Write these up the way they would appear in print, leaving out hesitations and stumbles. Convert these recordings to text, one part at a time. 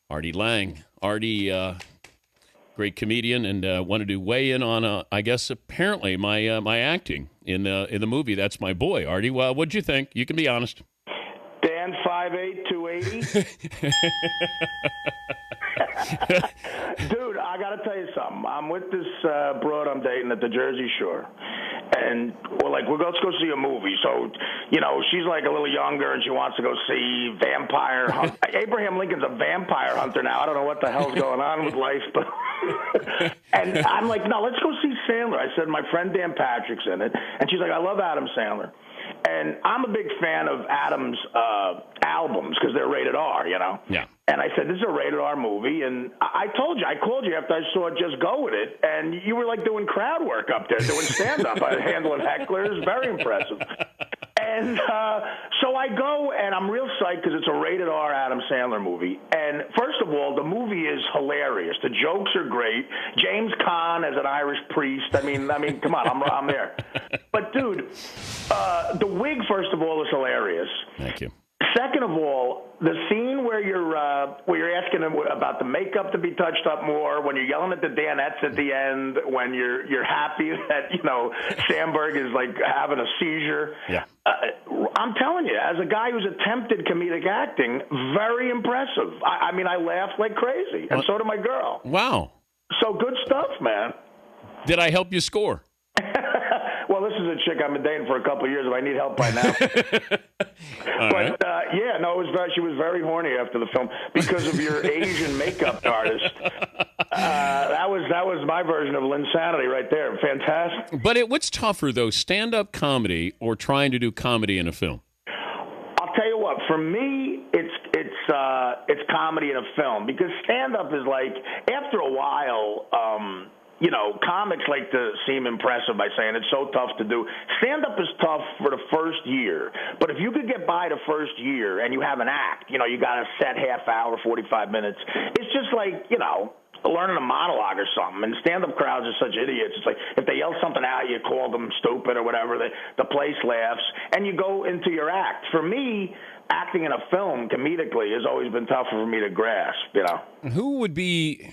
Artie Lange. Artie, great comedian, and wanted to weigh in on, I guess, apparently my acting in the movie. That's My Boy. Artie, well, what'd you think? You can be honest. Dan, 5'8", 280. Dude, I got to tell you something. I'm with this broad I'm dating at the Jersey Shore. And we're like, let's go see a movie. So, she's like a little younger and she wants to go see Vampire Hunter. Abraham Lincoln's a vampire hunter now. I don't know what the hell's going on with life. But and I'm like, no, let's go see Sandler. I said, my friend Dan Patrick's in it. And she's like, I love Adam Sandler. And I'm a big fan of Adam's albums because they're rated R, Yeah. And I said, this is a rated R movie. And I told you, I called you after I saw it, Just Go With It. And you were like doing crowd work up there, doing stand-up, handling hecklers. Very impressive. And so I go, and I'm real psyched because it's a rated R Adam Sandler movie. And first of all, the movie is hilarious. The jokes are great. James Caan as an Irish priest. I mean, come on, I'm there. But dude, the wig, first of all, is hilarious. Thank you. Second of all, the scene where you're asking him about the makeup to be touched up more, when you're yelling at the Danettes at the end, when you're happy that Sandberg is like having a seizure. Yeah. I'm telling you, as a guy who's attempted comedic acting, very impressive. I mean, I laughed like crazy, and so did my girl. Wow. So good stuff, man. Did I help you score? Well, this is a chick I've been dating for a couple of years. If I need help by now. She was very horny after the film because of your Asian makeup artist. That was my version of Linsanity right there. Fantastic. But what's tougher though, stand-up comedy or trying to do comedy in a film? I'll tell you what. For me, it's comedy in a film because stand-up is like after a while. Comics like to seem impressive by saying it's so tough to do. Stand-up is tough for the first year, but if you could get by the first year and you have an act, you got a set half hour, 45 minutes, it's just like, learning a monologue or something. And stand-up crowds are such idiots. It's like if they yell something out, you call them stupid or whatever, the place laughs, and you go into your act. For me, acting in a film comedically has always been tougher for me to grasp, Who would be...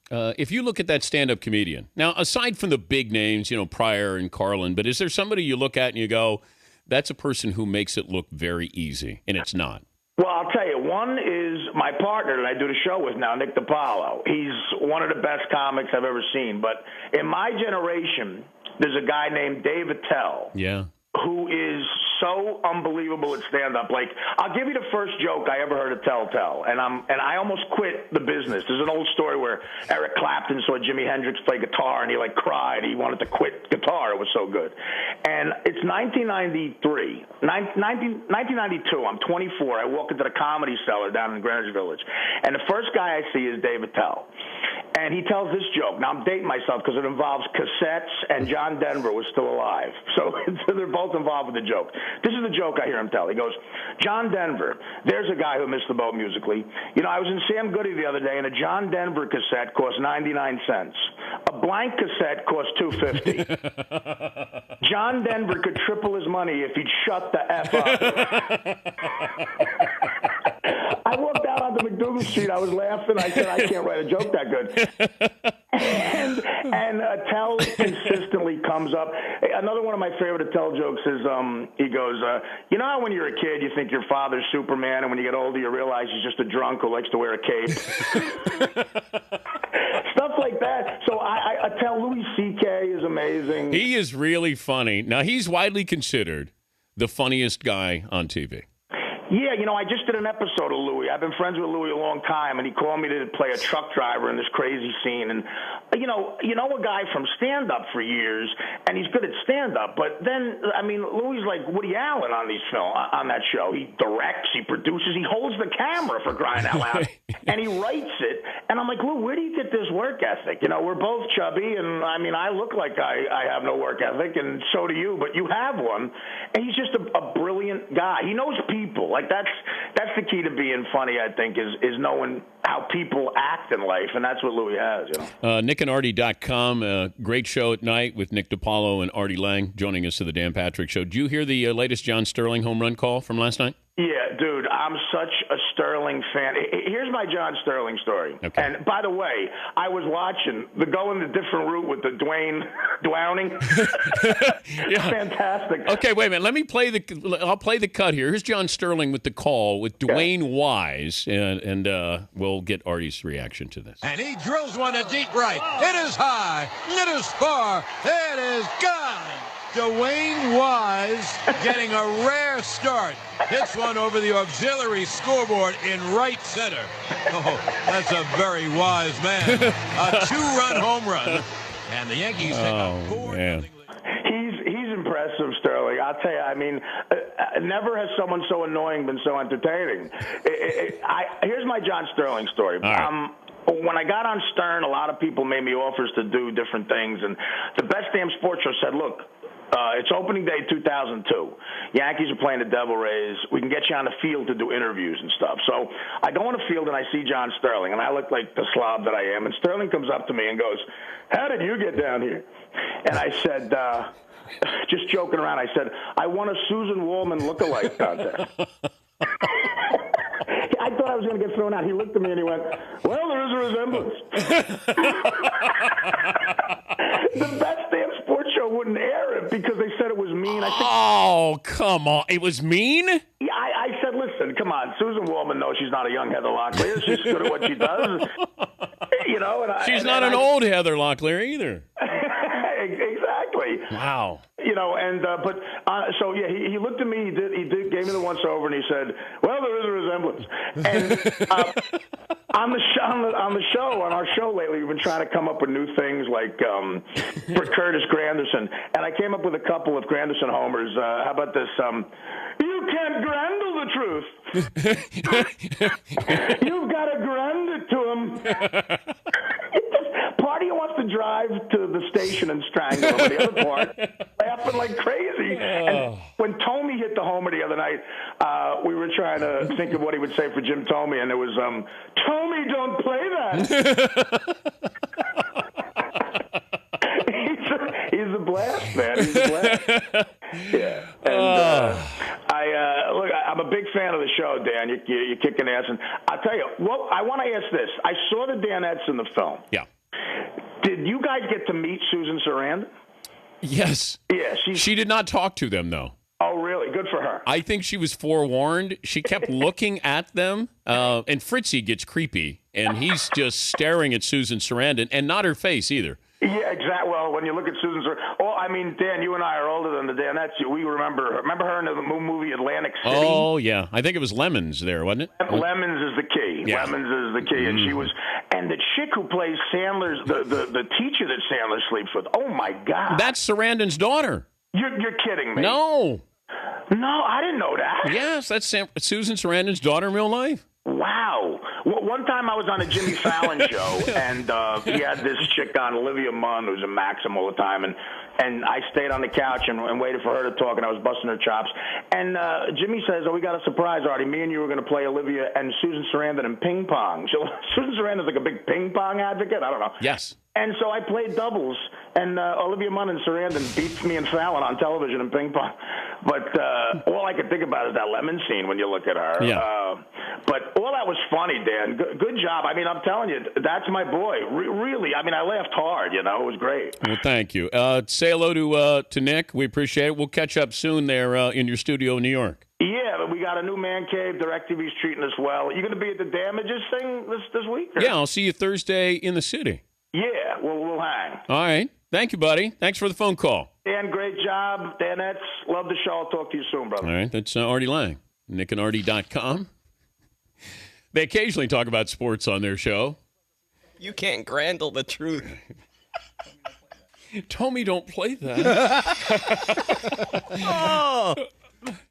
if you look at that stand-up comedian, now, aside from the big names, Pryor and Carlin, but is there somebody you look at and you go, that's a person who makes it look very easy, and it's not? Well, I'll tell you, one is my partner that I do the show with now, Nick DiPaolo. He's one of the best comics I've ever seen. But in my generation, there's a guy named Dave Attell. Yeah. Who is so unbelievable at stand-up. Like, I'll give you the first joke I ever heard Attell tell, and I almost quit the business. There's an old story where Eric Clapton saw Jimi Hendrix play guitar, and he, cried. He wanted to quit guitar. It was so good. And it's 1992. I'm 24. I walk into the Comedy Cellar down in Greenwich Village, and the first guy I see is Dave Attell. And he tells this joke. Now, I'm dating myself because it involves cassettes, and John Denver was still alive. So they're both involved with the joke. This is the joke I hear him tell. He goes, John Denver, there's a guy who missed the boat musically. I was in Sam Goody the other day, and a John Denver cassette cost 99 cents. A blank cassette cost $2.50. John Denver could triple his money if he'd shut the F up. I walked out onto McDougal Street. I was laughing. I said, I can't write a joke that good. And Attell consistently comes up. Another one of my favorite Attell jokes is he goes, you know how when you're a kid you think your father's Superman, and when you get older you realize he's just a drunk who likes to wear a cape? Stuff like that. So I tell Louie C.K. is amazing. He is really funny. Now, he's widely considered the funniest guy on TV. Yeah, I just did an episode of Louie. I've been friends with Louie a long time, and he called me to play a truck driver in this crazy scene. And, a guy from stand-up for years, and he's good at stand-up. But then, Louie's like Woody Allen on that show. He directs, he produces, he holds the camera, for crying out loud, and he writes it. And I'm like, Lou, where do you get this work ethic? We're both chubby, and, I look like I have no work ethic, and so do you, but you have one. And he's just a brilliant guy. He knows people. Like, that's the key to being funny, I think, is knowing how people act in life, and that's what Louie has, NickandArtie.com, great show at night with Nick DiPaolo and Artie Lange joining us to the Dan Patrick Show. Did you hear the latest John Sterling home run call from last night? Yeah, dude, I'm such a Sterling fan. Here's my John Sterling story. Okay. And by the way, I was watching the going the different route with the Dwowning. Yeah. Fantastic. Okay, wait a minute. I'll play the cut here. Here's John Sterling with the call with Dwayne Wise, and we'll get Artie's reaction to this. And he drills one to deep right. It is high. It is far. It is gone. Dwayne Wise getting a rare start. Hits one over the auxiliary scoreboard in right center. Oh, that's a very wise man. A 2-run home run. And the Yankees take a 4-0 lead. He's impressive, Sterling. I'll tell you, I mean, never has someone so annoying been so entertaining. Here's my John Sterling story. Right. When I got on Stern, a lot of people made me offers to do different things, and the Best Damn Sports Show said, look, it's opening day 2002. Yankees are playing the Devil Rays. We can get you on the field to do interviews and stuff. So I go on the field and I see John Sterling, and I look like the slob that I am. And Sterling comes up to me and goes, "How did you get down here?" And I said, just joking around, I said, "I won a Susan Wallman lookalike contest." I thought I was going to get thrown out. He looked at me and he went, "Well, there is a resemblance." The Best Damn Sports Show wouldn't air it because they said it was mean. I said, "Oh, come on. It was mean?" Yeah, I said, "Listen, come on. Susan Wallman knows she's not a young Heather Locklear. She's good at what she does." You know, she's not an old Heather Locklear either. Exactly. Wow. You know, and so yeah, he looked at me. He gave me the once over, and he said, "Well, there is a resemblance." And on our show lately, we've been trying to come up with new things like for Curtis Granderson, and I came up with a couple of Granderson homers. How about this? You can't grandle the truth. You've got to grand it to him. Part of you wants to drive to the station and strangle him, and the other part laughing like crazy. And when Tomey hit the homer the other night, we were trying to think of what he would say for Jim Tomey, and it was, "Tomey, don't play that." He's a blast, man. He's a blast. Yeah. And look, I'm a big fan of the show, Dan. You're kicking ass. And I'll tell you, well, I want to ask this. I saw the Danettes in the film. Yeah. Did you guys get to meet Susan Sarandon? Yes. Yeah. She did not talk to them, though. Oh, really? Good for her. I think she was forewarned. She kept looking at them, and Fritzy gets creepy, and he's just staring at Susan Sarandon, and not her face either. Yeah, exactly. Well, when you look at Susan Sarandon, I mean, Dan, you and I are older than the Danettes. We remember her in the movie Atlantic City. Oh, yeah. I think it was Lemons there, wasn't it? Lemons is the key. Yeah. Lemons is the key. And she was, and the chick who plays Sandler's, the teacher that Sandler sleeps with. Oh my God. That's Sarandon's daughter. You're kidding me. No, I didn't know that. Yes, that's Susan Sarandon's daughter in real life. Wow. One time I was on a Jimmy Fallon show, and he had this chick on, Olivia Munn, who's a Maxim all the time, and I stayed on the couch and waited for her to talk, and I was busting her chops. And Jimmy says, "Oh, we got a surprise, Artie. Me and you were going to play Olivia and Susan Sarandon in ping pong." So Susan Sarandon's like a big ping pong advocate. I don't know. Yes. And so I played doubles, and Olivia Munn and Sarandon beats me and Fallon on television in ping pong. But all I could think about is that lemon scene when you look at her. Yeah. But all that was funny, Dan. Good job. I mean, I'm telling you, that's my boy. Really. I mean, I laughed hard, you know. It was great. Well, thank you. Say hello to Nick. We appreciate it. We'll catch up soon there in your studio in New York. Yeah, but we got a new man cave. DirecTV's treating us well. You going to be at the Damages thing this week? Or? Yeah, I'll see you Thursday in the city. Yeah, we'll hang. All right. Thank you, buddy. Thanks for the phone call. Dan, great job. Danettes, love the show. I'll talk to you soon, brother. All right. That's Artie Lange, nickandartie.com. They occasionally talk about sports on their show. You can't grandle the truth. Tomey, don't play that. Oh.